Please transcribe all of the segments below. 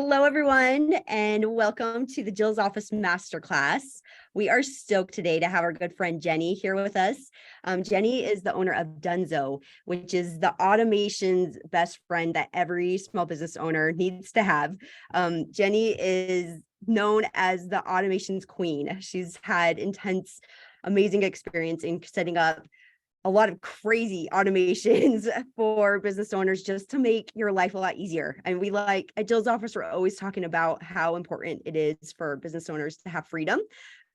Hello, everyone, and welcome to the Jill's Office Masterclass. We are stoked today to have our good friend Jenny here with us. Jenny is the owner of Dunzo, which is the automation's best friend that every small business owner needs to have. Jenny is known as the automation's queen. She's had intense, amazing experience in setting up a lot of crazy automations for business owners just to make your life a lot easier. And we at Jill's office, we're always talking about how important it is for business owners to have freedom,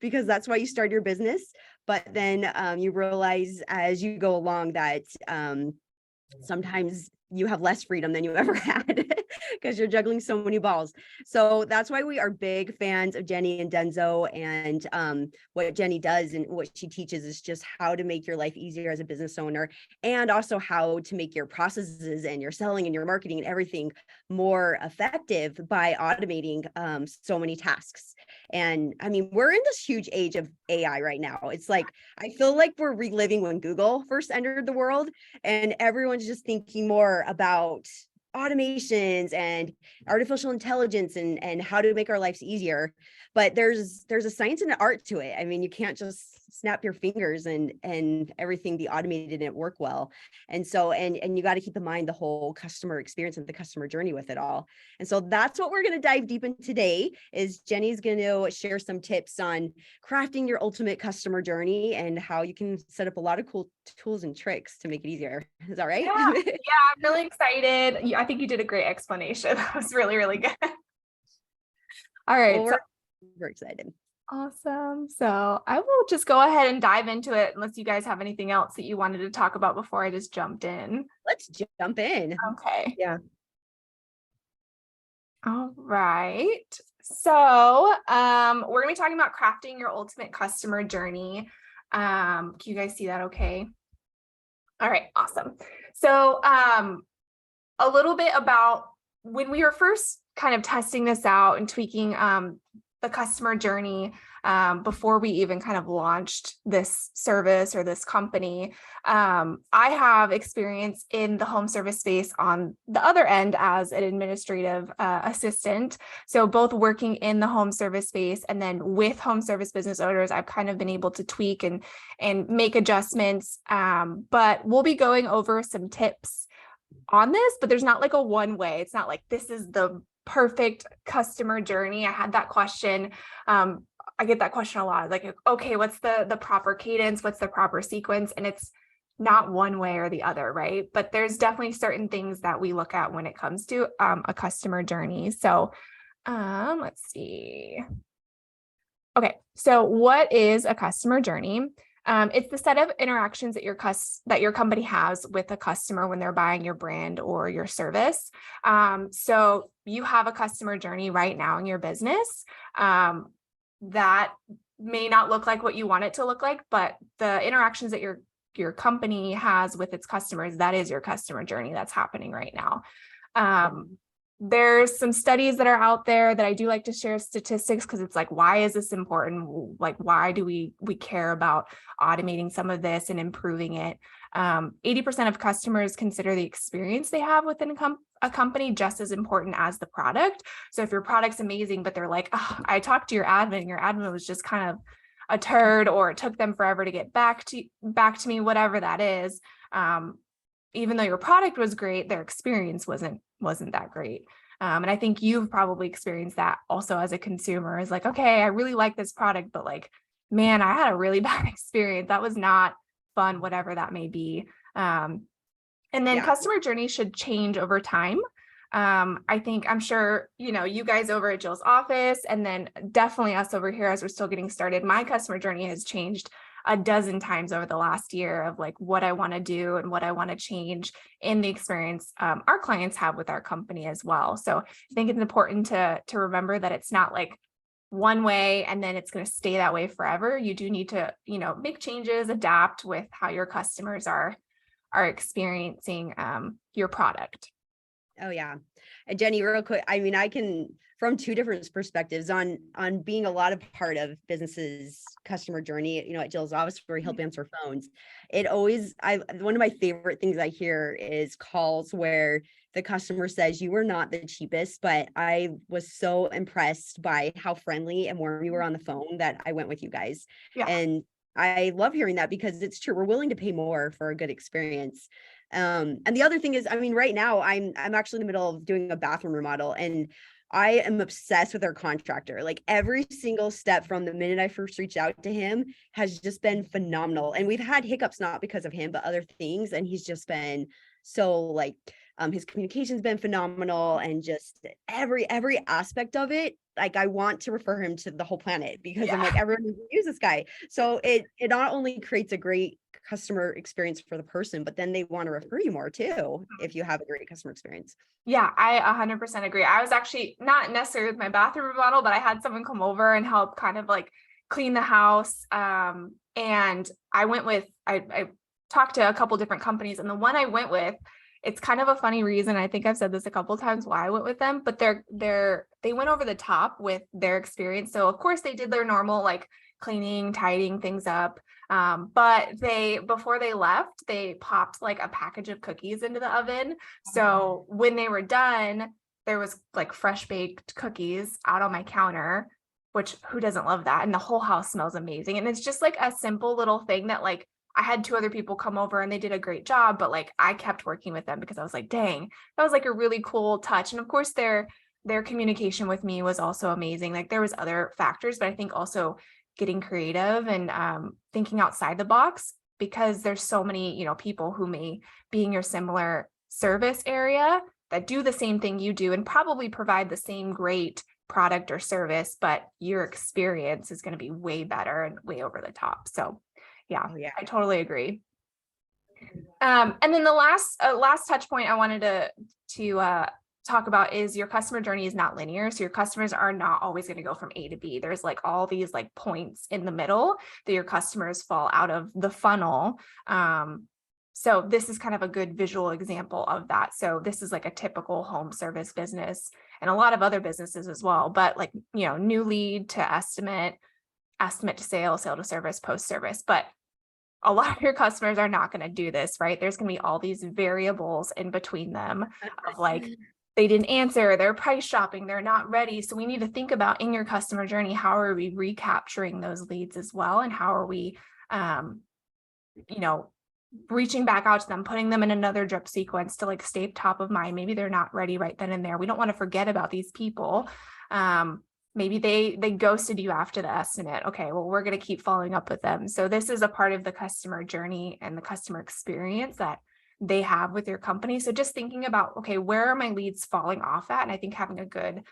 because that's why you start your business. But then you realize as you go along that sometimes you have less freedom than you ever had because you're juggling so many balls. So that's why we are big fans of Jenny and Dunzo, and what Jenny does and what she teaches is just how to make your life easier as a business owner, and also how to make your processes and your selling and your marketing and everything more effective by automating so many tasks. And I mean, we're in this huge age of AI right now. It's like, I feel like we're reliving when Google first entered the world, and everyone's just thinking more about automations and artificial intelligence and how to make our lives easier. But there's a science and an art to it. I mean, you can't just snap your fingers and everything be automated and it work well. And so, and you got to keep in mind the whole customer experience and the customer journey with it all. And so that's what we're going to dive deep in today. Is Jenny's going to share some tips on crafting your ultimate customer journey and how you can set up a lot of cool tools and tricks to make it easier. Is that right? Yeah, I'm really excited. I think you did a great explanation. That was really, really good. All right. Well, we're excited. Awesome. So I will just go ahead and dive into it unless you guys have anything else that you wanted to talk about before I just jumped in. Let's jump in. Okay. Yeah. All right. So we're going to be talking about crafting your ultimate customer journey. Can you guys see that okay? All right, awesome. So a little bit about when we were first kind of testing this out and tweaking the customer journey before we even kind of launched this service or this company. I have experience in the home service space on the other end as an administrative assistant. So both working in the home service space and then with home service business owners, I've kind of been able to tweak and make adjustments. But we'll be going over some tips on this, but there's not like a one way. It's not like this is the perfect customer journey. I had that question. I get that question a lot. Like, okay, what's the proper cadence? What's the proper sequence? And it's not one way or the other, right? But there's definitely certain things that we look at when it comes to a customer journey. So let's see. Okay, so what is a customer journey? It's the set of interactions that your company has with a customer when they're buying your brand or your service. So you have a customer journey right now in your business that may not look like what you want it to look like, but the interactions that your company has with its customers, that is your customer journey that's happening right now. There's some studies that are out there that I do like to share statistics because it's like, why is this important? Like, why do we care about automating some of this and improving it? 80% of customers consider the experience they have within a company just as important as the product. So if your product's amazing, but they're like, oh, I talked to your admin was just kind of a turd, or it took them forever to get back to me, whatever that is. Even though your product was great, their experience wasn't that great. And I think you've probably experienced that also as a consumer. Is like, okay, I really like this product, but like, man, I had a really bad experience. That was not fun, whatever that may be. And then customer journey should change over time. I'm sure, you guys over at Jill's office, and then definitely us over here as we're still getting started, my customer journey has changed a dozen times over the last year of like what I want to do and what I want to change in the experience our clients have with our company as well. So I think it's important to remember that it's not like one way and then it's going to stay that way forever. You do need to, make changes, adapt with how your customers are experiencing your product. Oh yeah. And Jenny, real quick, I mean, I can from two different perspectives on being a lot of part of businesses customer journey, at Jill's office where we help answer phones. It always one of my favorite things I hear is calls where the customer says you were not the cheapest, but I was so impressed by how friendly and warm you were on the phone that I went with you guys. Yeah. And I love hearing that because it's true. We're willing to pay more for a good experience. And the other thing is, I mean, right now I'm actually in the middle of doing a bathroom remodel, and I am obsessed with our contractor. Like every single step from the minute I first reached out to him has just been phenomenal. And we've had hiccups, not because of him, but other things. And he's just been so like, his communication's been phenomenal, and just every aspect of it. Like I want to refer him to the whole planet because I'm like, everyone needs to use this guy. So it not only creates a great customer experience for the person, but then they want to refer you more too if you have a great customer experience. Yeah, I 100% agree. I was actually not necessarily with my bathroom remodel, but I had someone come over and help kind of like clean the house. And I went with, I talked to a couple different companies, and the one I went with, it's kind of a funny reason. I think I've said this a couple of times why I went with them, but they went over the top with their experience. So of course they did their normal like cleaning, tidying things up. But before they left, they popped like a package of cookies into the oven. So when they were done, there was like fresh baked cookies out on my counter, which who doesn't love that? And the whole house smells amazing. And it's just like a simple little thing that like I had two other people come over and they did a great job, but like I kept working with them because I was like, dang, that was like a really cool touch. And of course their communication with me was also amazing. Like there was other factors, but I think also getting creative and thinking outside the box, because there's so many, people who may be in your similar service area that do the same thing you do and probably provide the same great product or service, but your experience is going to be way better and way over the top. So yeah, Oh, yeah. I totally agree. And then the last touch point I wanted to talk about is your customer journey is not linear. So your customers are not always going to go from A to B. There's like all these like points in the middle that your customers fall out of the funnel. So this is kind of a good visual example of that. So this is like a typical home service business and a lot of other businesses as well, but like, new lead to estimate to sale, sale to service, post service. But a lot of your customers are not going to do this, right? There's going to be all these variables in between them of like, they didn't answer, they're price shopping, they're not ready. So we need to think about in your customer journey, how are we recapturing those leads as well? And how are we, reaching back out to them, putting them in another drip sequence to like stay top of mind. Maybe they're not ready right then and there. We don't want to forget about these people. Maybe they ghosted you after the estimate. Okay, well, we're going to keep following up with them. So this is a part of the customer journey and the customer experience that they have with your company. So just thinking about, okay, where are my leads falling off at? And I think having a good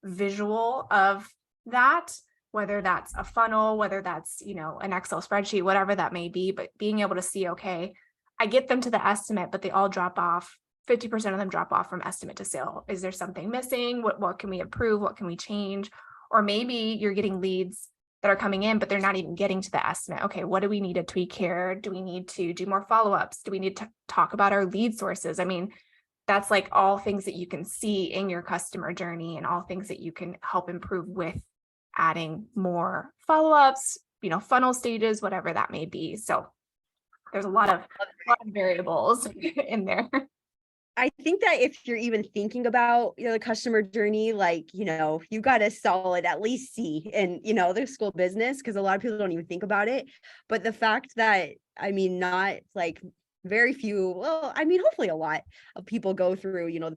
visual of that, whether that's a funnel, whether that's, an Excel spreadsheet, whatever that may be, but being able to see, okay, I get them to the estimate, but they all drop off. 50% of them drop off from estimate to sale. Is there something missing? What can we improve? What can we change? Or maybe you're getting leads that are coming in, but they're not even getting to the estimate. Okay, what do we need to tweak here? Do we need to do more follow-ups? Do we need to talk about our lead sources? I mean, that's like all things that you can see in your customer journey and all things that you can help improve with adding more follow-ups, funnel stages, whatever that may be. So there's a lot of variables in there. I think that if you're even thinking about the customer journey, like, you got a solid at least C in, the school business, because a lot of people don't even think about it. But the fact that, not like very few, well, hopefully a lot of people go through, the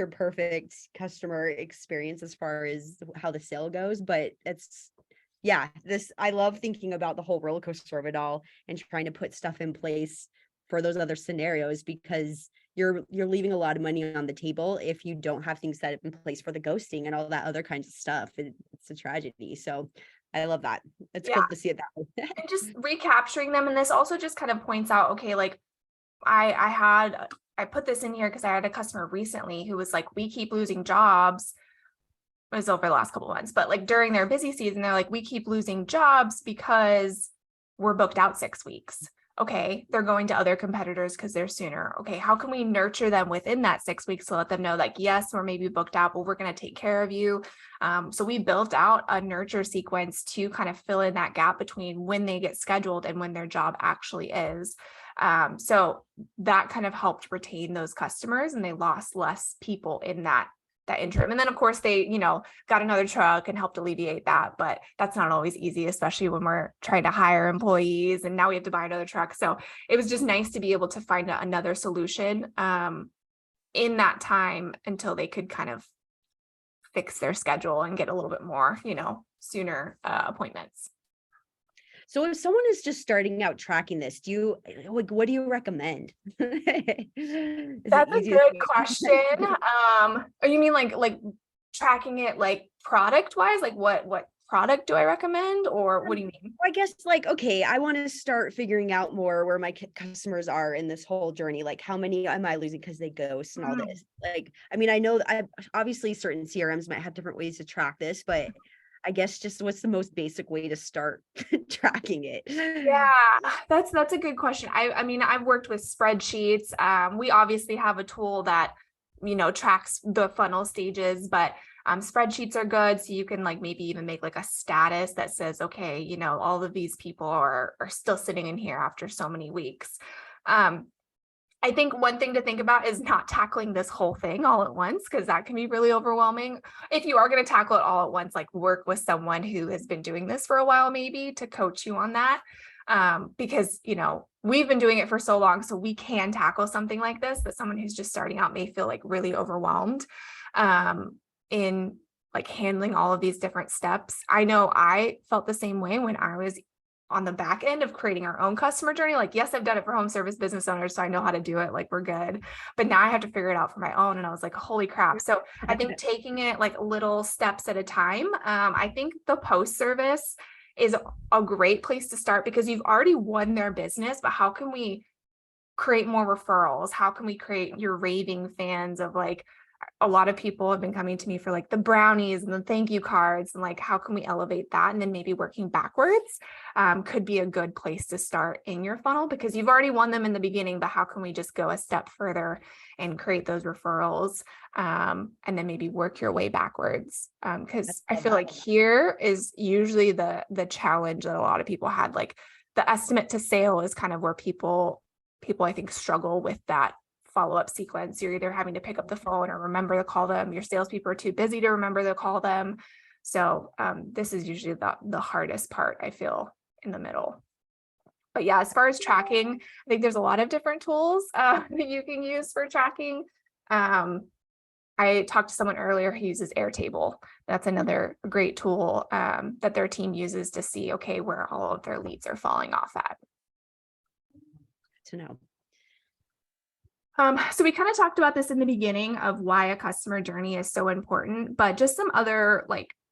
perfect customer experience as far as how the sale goes. But I love thinking about the whole roller coaster of it all and trying to put stuff in place for those other scenarios, because you're leaving a lot of money on the table if you don't have things set in place for the ghosting and all that other kinds of stuff. It's a tragedy. So I love that. It's cool to see it that way. And just recapturing them. And this also just kind of points out, okay, like I put this in here because I had a customer recently who was like, we keep losing jobs. It was over the last couple of months, but like during their busy season, they're like, we keep losing jobs because we're booked out 6 weeks. okay, they're going to other competitors because they're sooner. Okay, how can we nurture them within that 6 weeks to let them know, like, yes, we're maybe booked out, but we're going to take care of you. So we built out a nurture sequence to kind of fill in that gap between when they get scheduled and when their job actually is. So that kind of helped retain those customers, and they lost less people in that interim. And then of course they, got another truck and helped alleviate that, but that's not always easy, especially when we're trying to hire employees and now we have to buy another truck. So it was just nice to be able to find another solution in that time until they could kind of fix their schedule and get a little bit more, sooner appointments. So if someone is just starting out tracking this, what do you recommend? That's a good question. You mean like tracking it like product wise? Like what product do I recommend, or what do you mean? I guess okay, I want to start figuring out more where my customers are in this whole journey. Like, how many am I losing because they ghost and all this? I mean, I know obviously certain CRMs might have different ways to track this, but I guess just what's the most basic way to start tracking it? Yeah, that's a good question. I mean, I've worked with spreadsheets. We obviously have a tool that, tracks the funnel stages, but spreadsheets are good. So you can maybe even make a status that says, okay, all of these people are still sitting in here after so many weeks. I think one thing to think about is not tackling this whole thing all at once, because that can be really overwhelming. If you are going to tackle it all at once, work with someone who has been doing this for a while, maybe to coach you on that. Because, we've been doing it for so long, so we can tackle something like this, but someone who's just starting out may feel really overwhelmed in handling all of these different steps. I know I felt the same way when I was on the back end of creating our own customer journey. Yes, I've done it for home service business owners, so I know how to do it. We're good. But now I have to figure it out for my own. And I was like, holy crap. So I think taking it little steps at a time. I think the post service is a great place to start, because you've already won their business, but how can we create more referrals? How can we create your raving fans of a lot of people have been coming to me for the brownies and the thank you cards, and how can we elevate that? And then maybe working backwards could be a good place to start in your funnel, because you've already won them in the beginning, but how can we just go a step further and create those referrals and then maybe work your way backwards? Because I feel here is usually the challenge that a lot of people had. The estimate to sale is kind of where people I think struggle with that follow-up sequence. You're either having to pick up the phone or remember to call them. Your salespeople are too busy to remember to call them. So this is usually the hardest part, I feel, in the middle. But yeah, as far as tracking, I think there's a lot of different tools that you can use for tracking. I talked to someone earlier who uses Airtable. That's another great tool that their team uses to see, okay, where all of their leads are falling off at. To know. So we kind of talked about this in the beginning of why a customer journey is so important, but just some other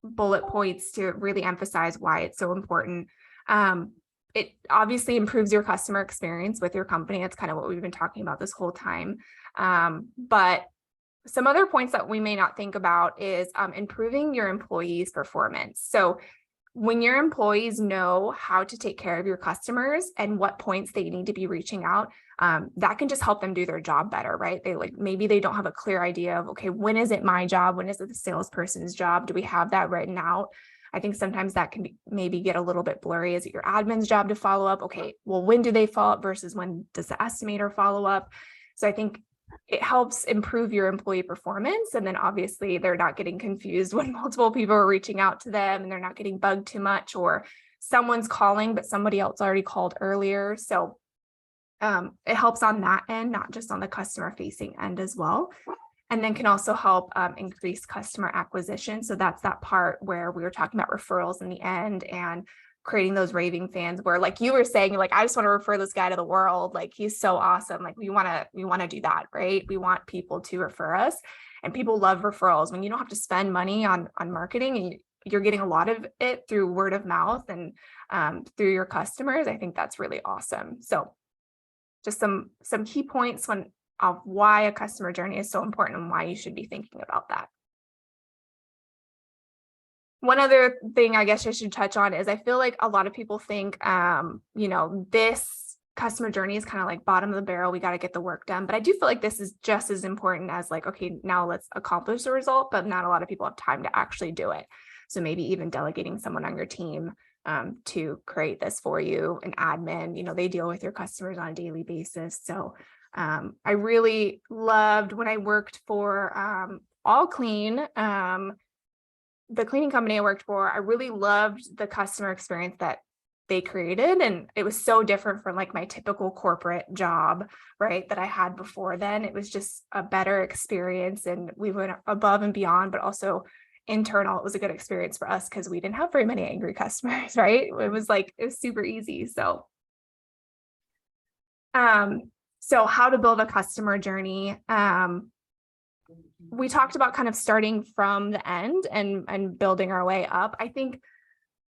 bullet points to really emphasize why it's so important. It obviously improves your customer experience with your company. That's kind of what we've been talking about this whole time. But some other points that we may not think about is improving your employees' performance. So when your employees know how to take care of your customers and what points they need to be reaching out, that can just help them do their job better, right? Maybe they don't have a clear idea of, okay, when is it my job? When is it the salesperson's job? Do we have that written out? I think sometimes that can maybe get a little bit blurry. Is it your admin's job to follow up? Okay, well, when do they follow up versus when does the estimator follow up? So I think it helps improve your employee performance. And then obviously they're not getting confused when multiple people are reaching out to them, and they're not getting bugged too much, or someone's calling, but somebody else already called earlier. So it helps on that end, not just on the customer facing end as well. And then can also help increase customer acquisition. So that's that part where we were talking about referrals in the end, and creating those raving fans where, you were saying, I just want to refer this guy to the world. He's so awesome. We want to do that, right? We want people to refer us, and people love referrals. When you don't have to spend money on marketing, and you're getting a lot of it through word of mouth and through your customers, I think that's really awesome. So just some key points of why a customer journey is so important and why you should be thinking about that. One other thing I guess I should touch on is I feel like a lot of people think, this customer journey is kind of like bottom of the barrel. We got to get the work done. But I do feel like this is just as important as like, okay, now let's accomplish the result, but not a lot of people have time to actually do it. So maybe even delegating someone on your team to create this for you, an admin, you know, they deal with your customers on a daily basis. So I really loved when I worked for All Clean, the cleaning company I worked for. I really loved the customer experience that they created. And it was so different from like my typical corporate job, right, that I had before then. It was just a better experience, and we went above and beyond, but also internal. It was a good experience for us because we didn't have very many angry customers, right? It was super easy. So how to build a customer journey. We talked about kind of starting from the end and building our way up. I think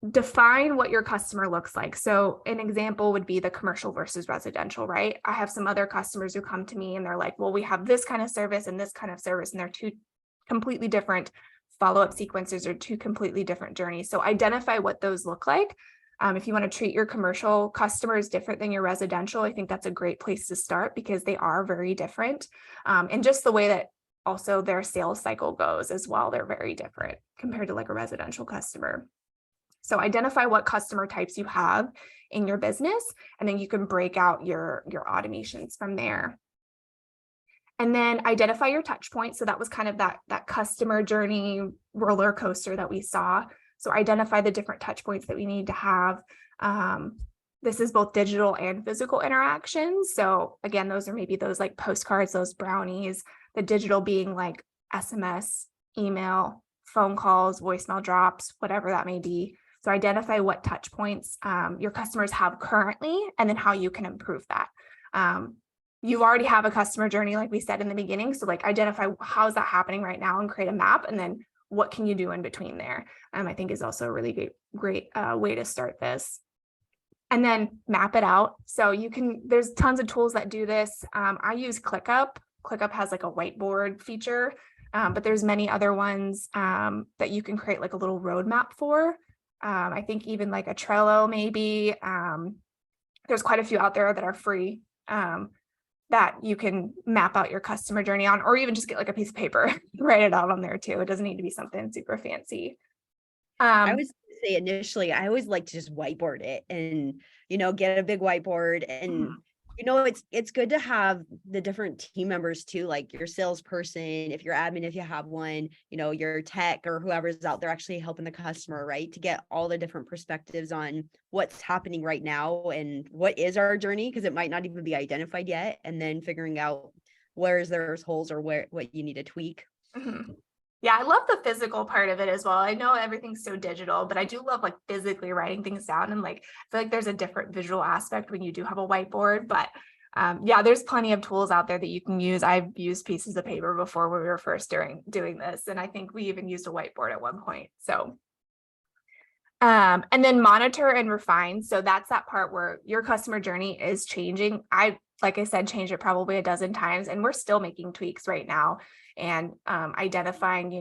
define what your customer looks like. So an example would be the commercial versus residential, right? I have some other customers who come to me and they're like, well, we have this kind of service and this kind of service, and they're two completely different follow-up sequences or two completely different journeys. So identify what those look like. If you want to treat your commercial customers different than your residential, I think that's a great place to start because they are very different. And just the way that also their sales cycle goes as well, they're very different compared to like a residential customer. So identify what customer types you have in your business, and then you can break out your automations from there. And then identify your touch points. So that was kind of that customer journey roller coaster that we saw. So identify the different touch points that we need to have. This is both digital and physical interactions. So again, those are maybe those like postcards, those brownies, the digital being like SMS, email, phone calls, voicemail drops, whatever that may be. So identify what touch points your customers have currently, and then how you can improve that. You already have a customer journey, like we said in the beginning. So like identify how is that happening right now and create a map, and then what can you do in between there? I think is also a really great way to start this. And then map it out. So there's tons of tools that do this. I use ClickUp. ClickUp has like a whiteboard feature, but there's many other ones that you can create like a little roadmap for. I think even like a Trello, maybe. There's quite a few out there that are free that you can map out your customer journey on, or even just get like a piece of paper, write it out on there too. It doesn't need to be something super fancy. I was gonna say initially, I always like to just whiteboard it and, get a big whiteboard. And, it's good to have the different team members too, like your salesperson, if you're admin, if you have one, your tech or whoever's out there actually helping the customer, right? To get all the different perspectives on what's happening right now and what is our journey, because it might not even be identified yet. And then figuring out there's holes or what you need to tweak. Mm-hmm. Yeah, I love the physical part of it as well. I know everything's so digital, but I do love like physically writing things down, and like I feel like there's a different visual aspect when you do have a whiteboard. But there's plenty of tools out there that you can use. I've used pieces of paper before when we were first doing this, and I think we even used a whiteboard at one point. So and then monitor and refine. So that's that part where your customer journey is changing. Like I said, changed it probably a dozen times, and we're still making tweaks right now and identifying,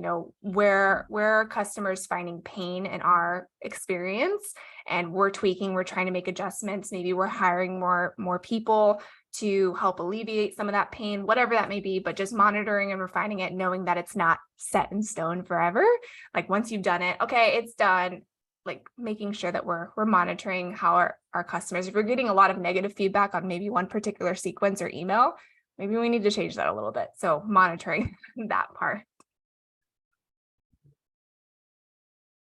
where are customers finding pain in our experience, and we're tweaking, we're trying to make adjustments. Maybe we're hiring more people to help alleviate some of that pain, whatever that may be, but just monitoring and refining it, knowing that it's not set in stone forever. Like once you've done it, okay, it's done. Like making sure that we're monitoring how our customers, if we're getting a lot of negative feedback on maybe one particular sequence or email, maybe we need to change that a little bit. So monitoring that part.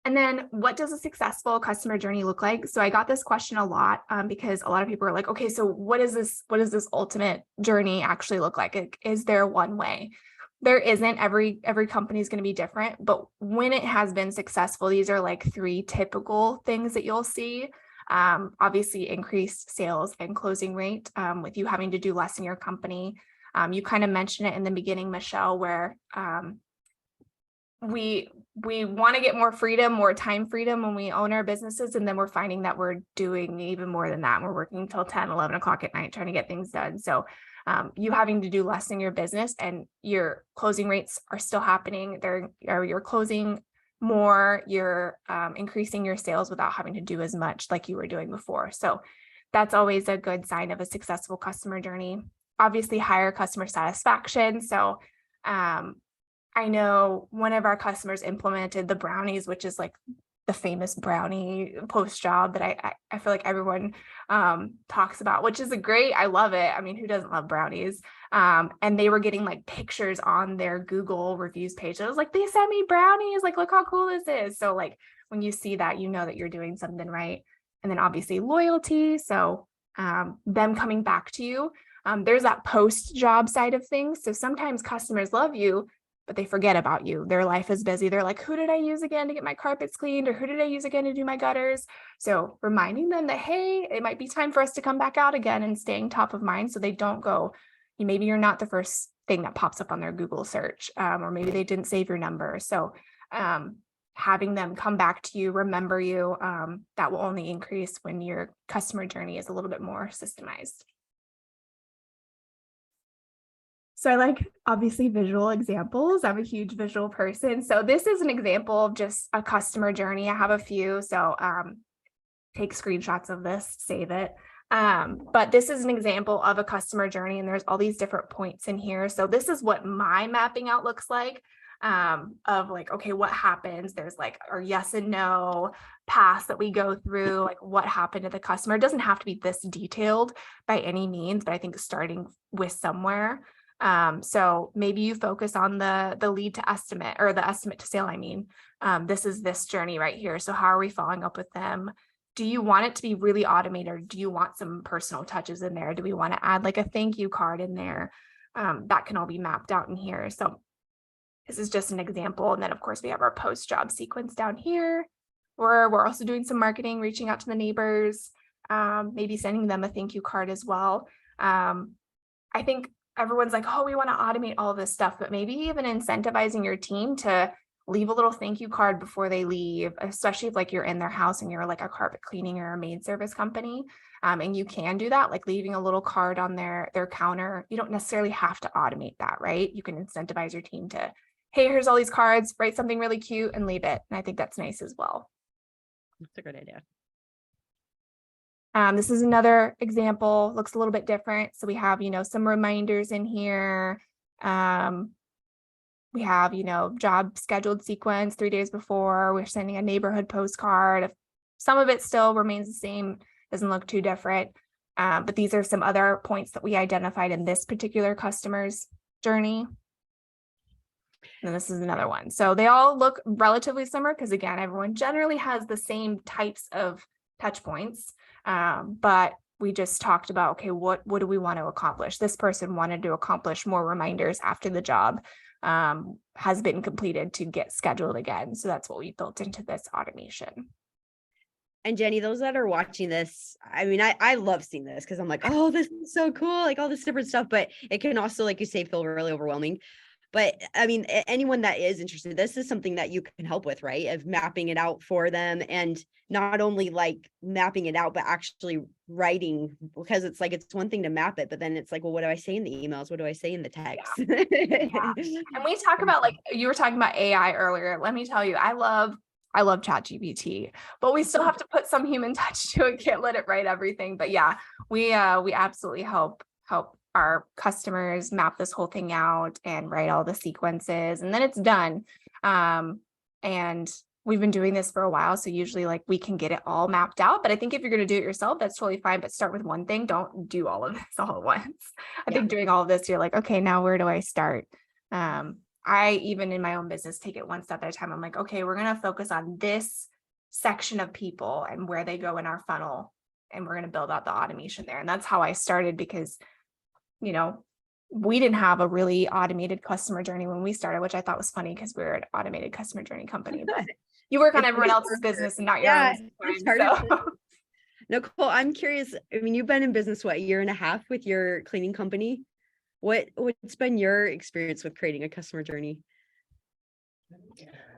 And then what does a successful customer journey look like? So I got this question a lot because a lot of people are like, okay, so what does this ultimate journey actually look like? Is there one way? There isn't. Every company is going to be different, but when it has been successful, these are like 3 typical things that you'll see. Obviously increased sales and closing rate with you having to do less in your company. You kind of mentioned it in the beginning, Michelle, where we want to get more freedom, more time freedom when we own our businesses. And then we're finding that we're doing even more than that. We're working until 10, 11 o'clock at night trying to get things done. So you having to do less in your business and your closing rates are still happening. You're closing more, you're increasing your sales without having to do as much like you were doing before. So that's always a good sign of a successful customer journey. Obviously, higher customer satisfaction. So I know one of our customers implemented the brownies, which is like the famous brownie post job that I feel like everyone talks about, which is I love it. I mean, who doesn't love brownies? And they were getting like pictures on their Google reviews page. It was like, they sent me brownies. Like, look how cool this is. So like when you see that, you know that you're doing something right. And then obviously loyalty. So them coming back to you. There's that post job side of things. So sometimes customers love you, but they forget about you. Their life is busy. They're like, who did I use again to get my carpets cleaned? Or who did I use again to do my gutters? So reminding them that, hey, it might be time for us to come back out again, and staying top of mind so they don't go, maybe you're not the first thing that pops up on their Google search, or maybe they didn't save your number. So having them come back to you, remember you, that will only increase when your customer journey is a little bit more systemized. So I like obviously visual examples. I'm a huge visual person. So this is an example of just a customer journey. I have a few. So take screenshots of this, save it. But this is an example of a customer journey, and there's all these different points in here. So this is what my mapping out looks like, of like, okay, what happens? There's like our yes and no paths that we go through, like what happened to the customer. It doesn't have to be this detailed by any means, but I think starting with somewhere. So maybe you focus on the lead to estimate, or the estimate to sale. I mean, this is this journey right here. So how are we following up with them? Do you want it to be really automated, or do you want some personal touches in there? Do we want to add like a thank you card in there? That can all be mapped out in here. So this is just an example. And then of course we have our post job sequence down here, where we're also doing some marketing, reaching out to the neighbors, maybe sending them a thank you card as well. I think everyone's like, oh, we want to automate all this stuff, but maybe even incentivizing your team to leave a little thank you card before they leave, especially if like you're in their house and you're like a carpet cleaning or a maid service company. And you can do that, like leaving a little card on their counter. You don't necessarily have to automate that, right? You can incentivize your team to, hey, here's all these cards, write something really cute and leave it. And I think that's nice as well. That's a good idea. This is another example, looks a little bit different. So we have, some reminders in here. We have, job scheduled sequence 3 days before. We're sending a neighborhood postcard. Some of it still remains the same, doesn't look too different. But these are some other points that we identified in this particular customer's journey. And this is another one. So they all look relatively similar because, again, everyone generally has the same types of touch points. But we just talked about, okay, what do we want to accomplish? This person wanted to accomplish more reminders after the job has been completed to get scheduled again. So that's what we built into this automation. And Jenny, those that are watching this, I mean, I love seeing this because I'm like, oh, this is so cool, like all this different stuff, but it can also, like you say, feel really overwhelming. But I mean, anyone that is interested, this is something that you can help with, right? Of mapping it out for them, and not only like mapping it out, but actually writing, because it's like, it's one thing to map it, but then it's like, well, what do I say in the emails? What do I say in the text? Yeah. And we talk about, like, you were talking about AI earlier. Let me tell you, I love ChatGPT, but we still have to put some human touch to it. Can't let it write everything. But yeah, we absolutely help our customers map this whole thing out and write all the sequences, and then it's done. And we've been doing this for a while, so usually like we can get it all mapped out. But I think if you're going to do it yourself, that's totally fine. But start with one thing. Don't do all of this all at once. I think doing all of this, you're like, okay, now where do I start? I, even in my own business, take it one step at a time. I'm like, okay, we're going to focus on this section of people and where they go in our funnel, and we're going to build out the automation there. And that's how I started, because we didn't have a really automated customer journey when we started, which I thought was funny because we're an automated customer journey company. But you work on everyone else's business and not your own. So. Nicole, I'm curious. I mean, you've been in business, what, 1.5 years with your cleaning company? What's been your experience with creating a customer journey?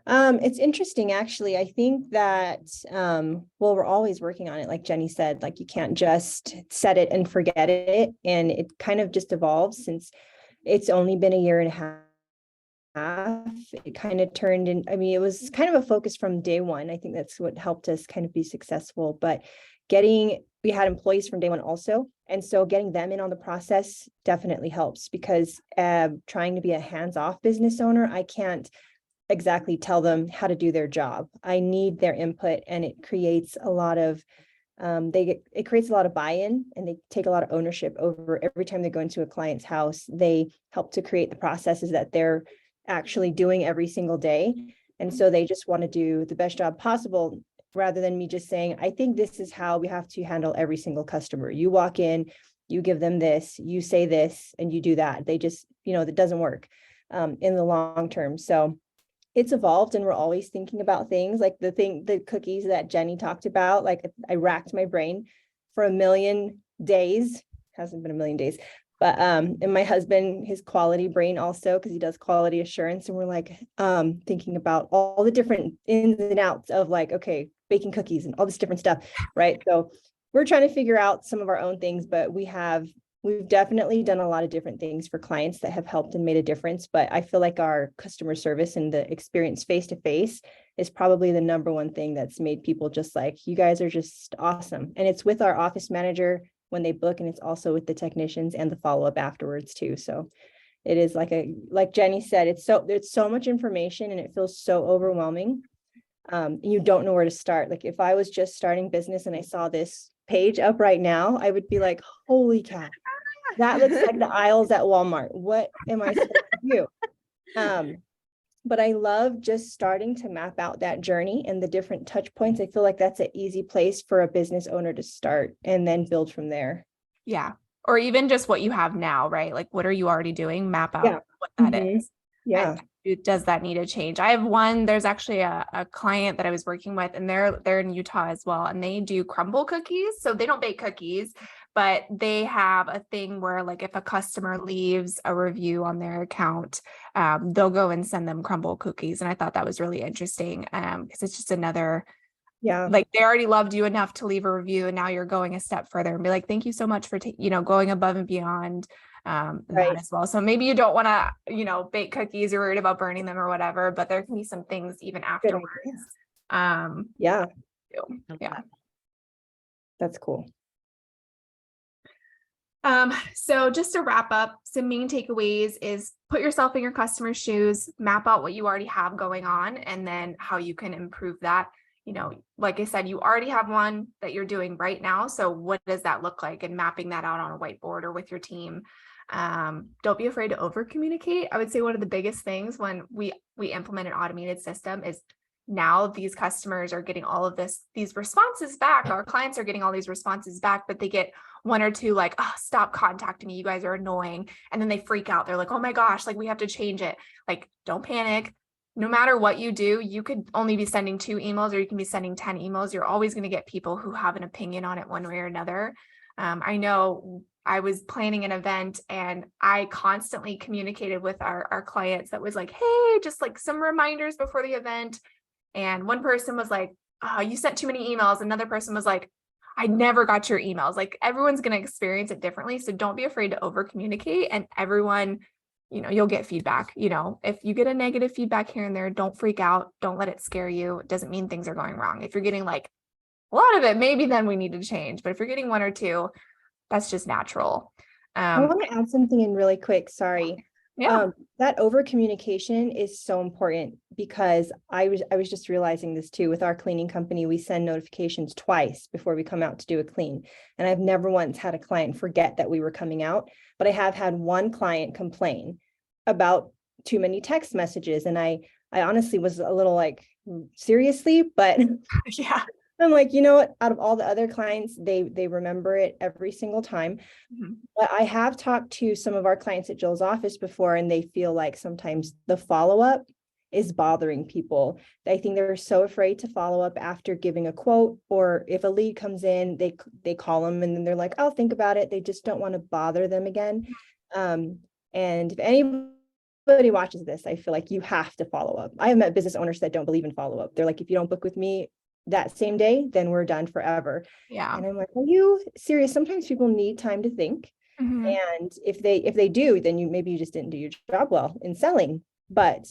It's interesting, actually. I think that, we're always working on it. Like Jenny said, like you can't just set it and forget it. And it kind of just evolves since it's only been 1.5 years. It kind of turned in, I mean, it was kind of a focus from day one. I think that's what helped us kind of be successful, but getting we had employees from day one also. And so getting them in on the process definitely helps, because trying to be a hands-off business owner, I can't exactly tell them how to do their job. I need their input, and it creates a lot of it creates a lot of buy-in, and they take a lot of ownership over every time they go into a client's house. They help to create the processes that they're actually doing every single day. And so they just want to do the best job possible, rather than me just saying, I think this is how we have to handle every single customer. You walk in, you give them this, you say this, and you do that. They just, that doesn't work in the long term. So it's evolved, and we're always thinking about things like the cookies that Jenny talked about. Like, I racked my brain for a million days, hasn't been a million days, but and my husband, his quality brain also, because he does quality assurance, and we're like thinking about all the different ins and outs of like, okay, baking cookies and all this different stuff, right? So we're trying to figure out some of our own things, but we've definitely done a lot of different things for clients that have helped and made a difference. But I feel like our customer service and the experience face-to-face is probably the number one thing that's made people just like, you guys are just awesome. And it's with our office manager when they book, and it's also with the technicians and the follow-up afterwards too. So it is like Jenny said, there's so much information, and it feels so overwhelming. You don't know where to start. Like, if I was just starting business and I saw this page up right now, I would be like, holy cow, that looks like the aisles at Walmart. What am I supposed to do? But I love just starting to map out that journey and the different touch points. I feel like that's an easy place for a business owner to start, and then build from there. Yeah. Or even just what you have now, right? Like, what are you already doing? Map out what that is. Yeah. And does that need a change? I have one, there's actually a client that I was working with, and they're in Utah as well. And they do crumble cookies. So they don't bake cookies, but they have a thing where, like, if a customer leaves a review on their account, they'll go and send them crumble cookies. And I thought that was really interesting, because it's just another, like, they already loved you enough to leave a review, and now you're going a step further and be like, thank you so much for going above and beyond that as well. So maybe you don't want to, bake cookies, you're worried about burning them or whatever, but there can be some things even afterwards. Yeah. Yeah. That's cool. So just to wrap up, some main takeaways is put yourself in your customer's shoes, map out what you already have going on, and then how you can improve that. Like I said, you already have one that you're doing right now. So what does that look like? And mapping that out on a whiteboard or with your team. Don't be afraid to over communicate. I would say one of the biggest things when we implement an automated system is now these customers are getting all of these responses back. Our clients are getting all these responses back, but they get one or two like, oh, stop contacting me, you guys are annoying. And then they freak out. They're like, oh my gosh, like, we have to change it. Like, don't panic. No matter what you do, you could only be sending 2 emails, or you can be sending 10 emails. You're always going to get people who have an opinion on it one way or another. I know I was planning an event, and I constantly communicated with our clients that was like, hey, just like some reminders before the event. And one person was like, oh, you sent too many emails. Another person was like, I never got your emails. Like, everyone's going to experience it differently. So don't be afraid to over communicate, and everyone, you'll get feedback. If you get a negative feedback here and there, don't freak out. Don't let it scare you. It doesn't mean things are going wrong. If you're getting like a lot of it, maybe then we need to change. But if you're getting 1 or 2, that's just natural. I want to add something in really quick. Sorry. Yeah. That over communication is so important, because I was just realizing this too. With our cleaning company, we send notifications twice before we come out to do a clean. And I've never once had a client forget that we were coming out, but I have had one client complain about too many text messages. And I honestly was a little like, seriously, but Yeah. I'm like, you know what, out of all the other clients, they remember it every single time. Mm-hmm. But I have talked to some of our clients at Jill's office before, and they feel like sometimes the follow-up is bothering people. I think they're so afraid to follow up after giving a quote, or if a lead comes in, they call them and then they're like, I'll think about it. They just don't want to bother them again. And if anybody watches this, I feel like you have to follow up. I have met business owners that don't believe in follow-up. They're like, if you don't book with me that same day, then we're done forever. Yeah. And I'm like, are you serious? Sometimes people need time to think. Mm-hmm. And if they do, then maybe you just didn't do your job well in selling. But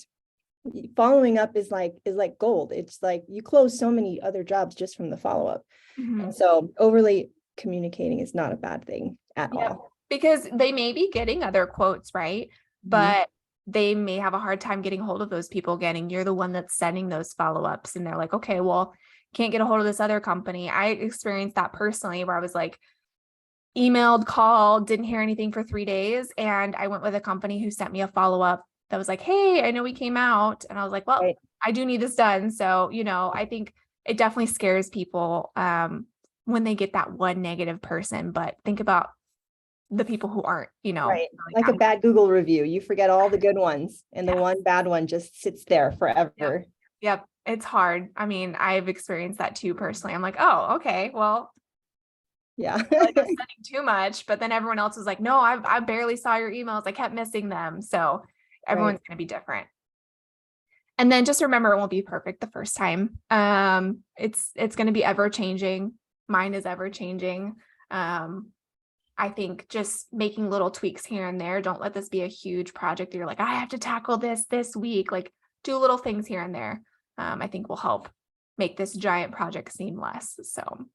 following up is like gold. It's like you close so many other jobs just from the follow-up. Mm-hmm. And so overly communicating is not a bad thing at Yep. all. Because they may be getting other quotes, right? But they may have a hard time getting hold of those people again. And you're the one that's sending those follow-ups. And they're like, okay, well, can't get a hold of this other company. I experienced that personally where I was like, emailed, called, didn't hear anything for 3 days. And I went with a company who sent me a follow-up that was like, hey, I know we came out. And I was like, well, Right. I do need this done. So, I think it definitely scares people when they get that one negative person, but think about the people who aren't, Right. really Like a bad. bad Google review. You forget all the good ones and the one bad one just sits there forever. Yep. It's hard. I mean, I've experienced that too personally. I'm like, oh, okay, well, Yeah. like I was sending too much, but then everyone else was like, no, I barely saw your emails. I kept missing them. So everyone's going to be different. And then just remember, it won't be perfect the first time. It's going to be ever changing. Mine is ever changing. I think just making little tweaks here and there. Don't let this be a huge project that you're like, I have to tackle this week. Like, do little things here and there. I think will help make this giant project seem less. So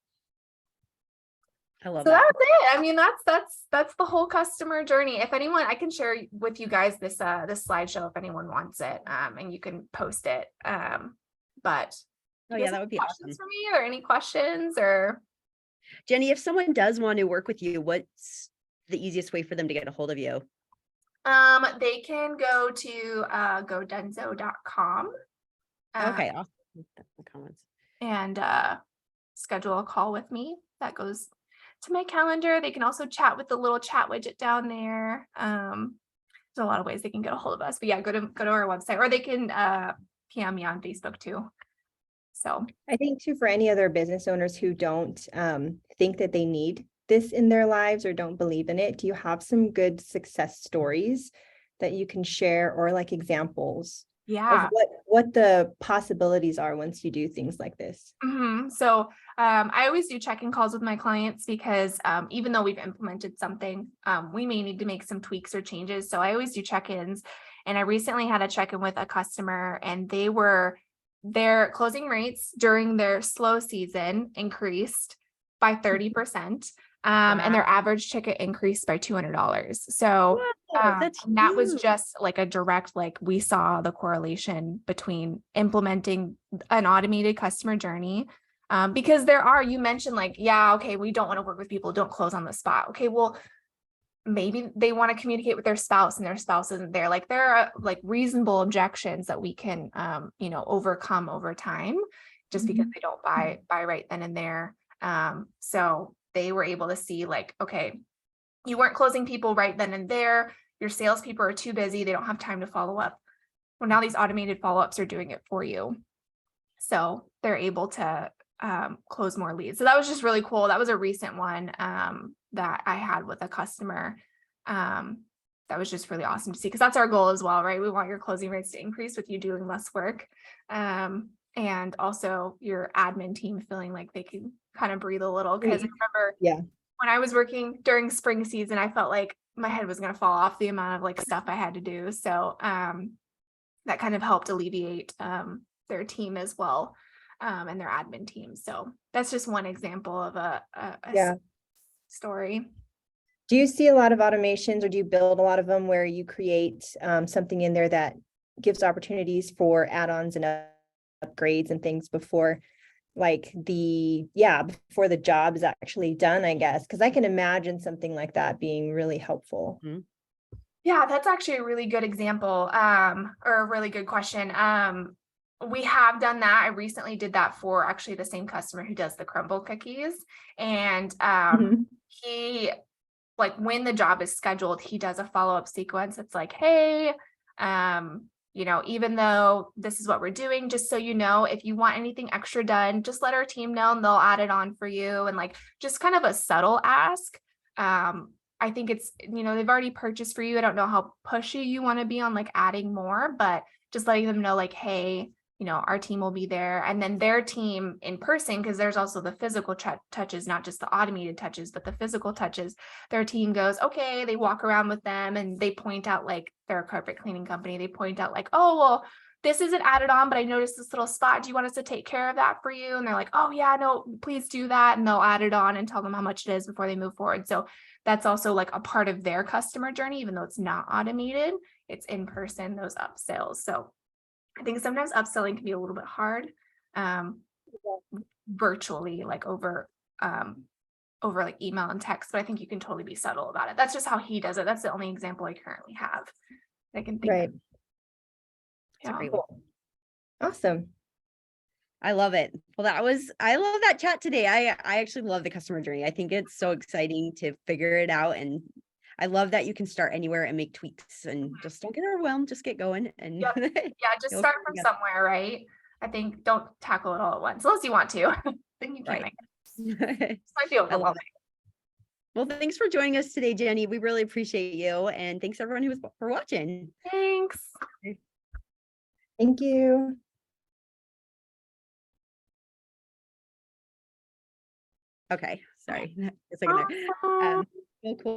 I love So that. that's it. I mean, that's the whole customer journey. If anyone, I can share with you guys this this slideshow if anyone wants it, and you can post it. But Oh you yeah, guys that have would be questions awesome. for me, or any questions, or Jenny, if someone does want to work with you, what's the easiest way for them to get a hold of you? they can go to godunzo.com. Okay, awesome. Comments. And schedule a call with me. That goes to my calendar. They can also chat with the little chat widget down there. There's a lot of ways they can get a hold of us. But yeah, go to our website, or they can PM me on Facebook too. So I think too, for any other business owners who don't think that they need this in their lives or don't believe in it, do you have some good success stories that you can share, or like examples yeah. of what the possibilities are once you do things like this? So I always do check-in calls with my clients because even though we've implemented something, we may need to make some tweaks or changes. So I always do check-ins. And I recently had a check-in with a customer, and their closing rates during their slow season increased by 30%. And their average ticket increased by $200. So That's and that was huge. just like a direct, like we saw the correlation between implementing an automated customer journey. Because you mentioned like, yeah, okay, we don't want to work with people who don't close on the spot. Okay, well, maybe they want to communicate with their spouse and their spouse isn't there. Like there are like reasonable objections that we can, overcome over time just because they don't buy right then and there. So they were able to see like, okay, you weren't closing people right then and there. Your salespeople are too busy. They don't have time to follow up. Well, now these automated follow-ups are doing it for you. So they're able to close more leads. So that was just really cool. That was a recent one that I had with a customer. That was just really awesome to see, because that's our goal as well, right? We want your closing rates to increase with you doing less work. And also your admin team feeling like they can kind of breathe a little. Because I remember when I was working during spring season, I felt like my head was going to fall off the amount of like stuff I had to do. So that kind of helped alleviate their team as well, and their admin team. So that's just one example of a story. Do you see a lot of automations, or do you build a lot of them where you create something in there that gives opportunities for add-ons and upgrades and things before before the job is actually done, I guess? Because I can imagine something like that being really helpful. Yeah, that's actually a really good example, or a really good question. We have done that. I recently did that for actually the same customer who does the crumble cookies. And he, like when the job is scheduled, he does a follow-up sequence. It's like, hey, even though this is what we're doing, just so you know, if you want anything extra done, just let our team know and they'll add it on for you. And like, just kind of a subtle ask. I think it's, they've already purchased for you. I don't know how pushy you want to be on like adding more, but just letting them know like, hey, our team will be there. And then their team in person, because there's also the physical touches, not just the automated touches, but the physical touches. Their team goes, okay, they walk around with them and they point out, like they're a carpet cleaning company. They point out like, oh, well, this isn't added on, but I noticed this little spot. Do you want us to take care of that for you? And they're like, oh yeah, no, please do that. And they'll add it on and tell them how much it is before they move forward. So that's also like a part of their customer journey, even though it's not automated, it's in person, those upsells. So I think sometimes upselling can be a little bit hard, virtually, like over like email and text, but I think you can totally be subtle about it. That's just how he does it. That's the only example I currently have that I can think Right. of. It's a Yeah. great one. Awesome. I love it. Well, I love that chat today. I actually love the customer journey. I think it's so exciting to figure it out. And I love that you can start anywhere and make tweaks and just don't get overwhelmed, just get going. And Yep. Yeah, just you'll start figure from it out. somewhere, right? I think don't tackle it all at once, unless you want to. Then you can Right. make it. It might be I love overwhelming. it. Well, thanks for joining us today, Jenny. We really appreciate you. And thanks everyone for watching. Thanks. Thank you. Okay, sorry. A second there. Awesome. Cool.